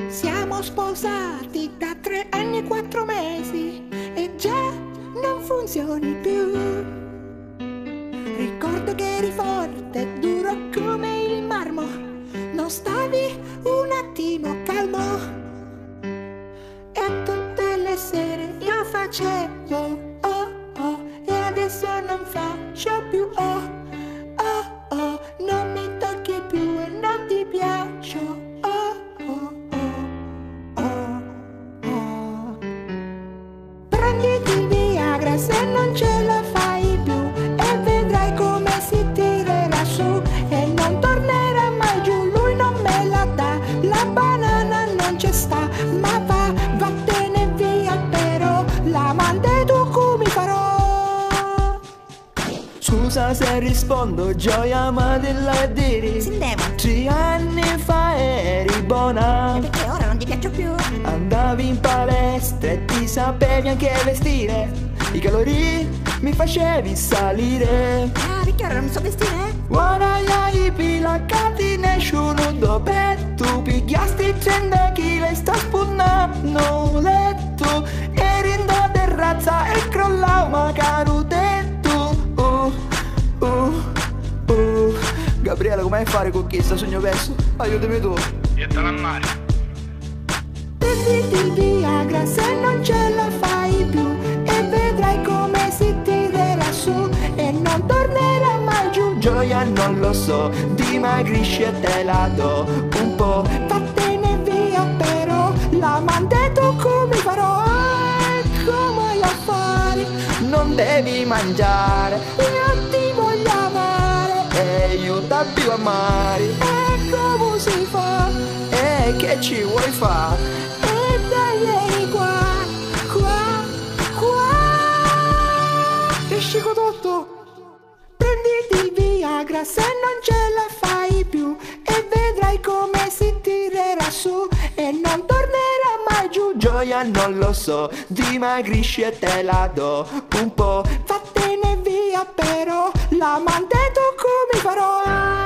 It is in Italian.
Siamo sposati da 3 anni e 4 mesi e già non funzioni più. Ricordo che eri forte, duro come il marmo, non stavi un attimo calmo. E tutte le sere io facevo oh oh, e adesso non faccio più oh oh oh. Non mi tocchi più e non ti piaccio oh oh oh oh oh. Prenditi il Viagra se non ce la fai più e vedrai come si tirerà su e non tornerà mai giù. Lui non me la dà, la banana non c'è sta, ma vattene via, però l'amante tu come farò? Scusa se rispondo, gioia ma della diri. Sindema, 3 anni fa eri buona, e perché ora non ti piaccio più? andavi in palestra e ti sapevi anche vestire. I calorie mi facevi salire. Ah, perché ora non mi so vestire? Ora gli pila nessuno dove tu pigliasti 30 kg e sta spunnando letto. Eri in da terrazza e crollavo ma carutetto. Gabriele, com'è fare con chi sta sogno perso? Aiutami tu. Gettala a mare. Prenditi il Viagra se non ce la fai più e vedrai come si tirerà su e non tornerà mai giù. Gioia non lo so, dimagrisci e te la do un po'. Vattene via, però l'amante tu come farò? Come lo fare? Non devi mangiare Io ti voglio amare e io t'abbiamo amare. e come si fa? E che ci vuoi fare? E dai vieni qua, qua, qua. Esci con tutto. Prenditi il Viagra se non ce la fai più e vedrai come si tirerà su e non tornerà mai giù. Gioia non lo so, dimagrisci e te la do un po'. Vattene via, però l'amante tu come farò?